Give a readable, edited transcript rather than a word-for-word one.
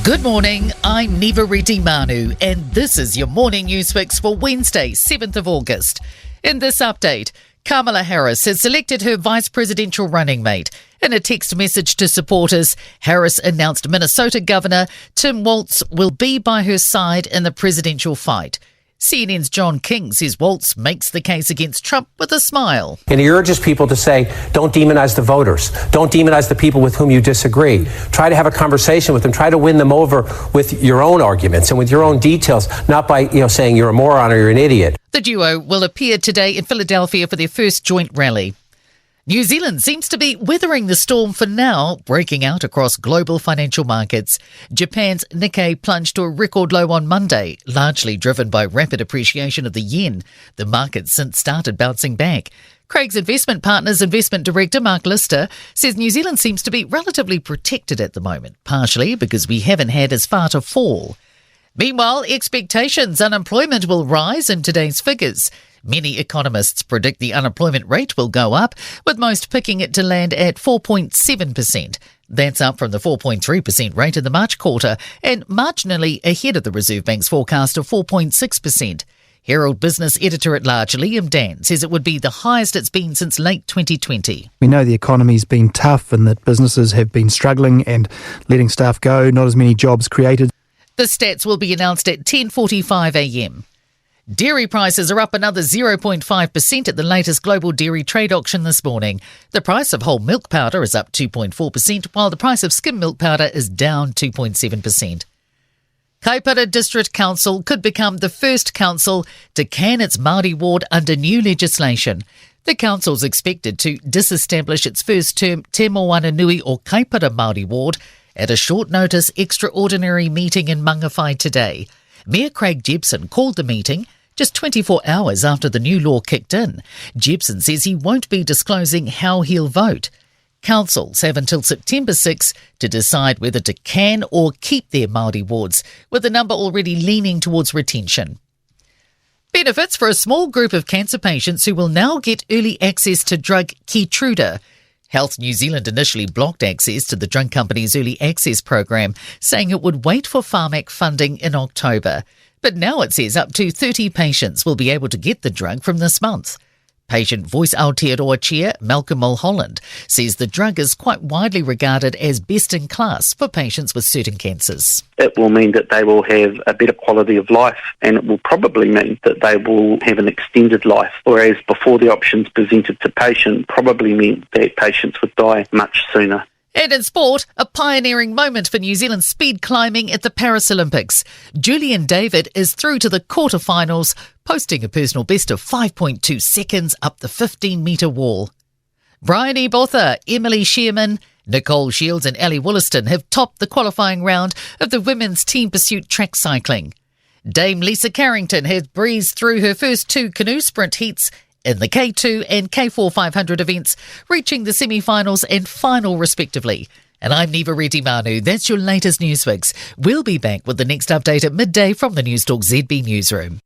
Good morning, I'm Neva Reddy Manu, and this is your morning news fix for Wednesday, 7th of August. In this update, Kamala Harris has selected her vice presidential running mate. In a text message to supporters, Harris announced Minnesota Governor Tim Walz will be by her side in the presidential fight. CNN's John King says Walz makes the case against Trump with a smile. And he urges people to say, don't demonize the voters. Don't demonize the people with whom you disagree. Try to have a conversation with them. Try to win them over with your own arguments and with your own details, not by, saying you're a moron or you're an idiot. The duo will appear today in Philadelphia for their first joint rally. New Zealand seems to be weathering the storm for now, breaking out across global financial markets. Japan's Nikkei plunged to a record low on Monday, largely driven by rapid appreciation of the yen. The market since started bouncing back. Craig's Investment Partners Investment Director Mark Lister says New Zealand seems to be relatively protected at the moment, partially because we haven't had as far to fall. Meanwhile, expectations unemployment will rise in today's figures. Many economists predict the unemployment rate will go up, with most picking it to land at 4.7%. That's up from the 4.3% rate in the March quarter and marginally ahead of the Reserve Bank's forecast of 4.6%. Herald Business Editor-at-Large Liam Dan says it would be the highest it's been since late 2020. We know the economy's been tough and that businesses have been struggling and letting staff go, not as many jobs created. The stats will be announced at 10:45am. Dairy prices are up another 0.5% at the latest global dairy trade auction this morning. The price of whole milk powder is up 2.4%, while the price of skim milk powder is down 2.7%. Kaipara District Council could become the first council to can its Māori ward under new legislation. The council's expected to disestablish its first term Te Moana Nui or Kaipara Māori ward at a short notice extraordinary meeting in Mangawhai today. Mayor Craig Jepson called the meeting just 24 hours after the new law kicked in. Jepson says he won't be disclosing how he'll vote. Councils have until September 6 to decide whether to can or keep their Māori wards, with the number already leaning towards retention. Benefits for a small group of cancer patients who will now get early access to drug Keytruda. Health New Zealand initially blocked access to the drug company's early access program, saying it would wait for Pharmac funding in October. But now it says up to 30 patients will be able to get the drug from this month. Patient Voice Aotearoa Chair Malcolm Mulholland says the drug is quite widely regarded as best in class for patients with certain cancers. It will mean that they will have a better quality of life, and it will probably mean that they will have an extended life, whereas before the options presented to patients probably meant that patients would die much sooner. And in sport, a pioneering moment for New Zealand speed climbing at the Paris Olympics. Julian David is through to the quarterfinals, posting a personal best of 5.2 seconds up the 15-metre wall. Bryony Botha, Emily Shearman, Nicole Shields and Ali Wollaston have topped the qualifying round of the women's team pursuit track cycling. Dame Lisa Carrington has breezed through her first two canoe sprint heats in the K2 and K4 500 events, reaching the semi-finals and final respectively. And I'm Neva Reddy Manu. That's your latest news fix. We'll be back with the next update at midday from the Newstalk ZB newsroom.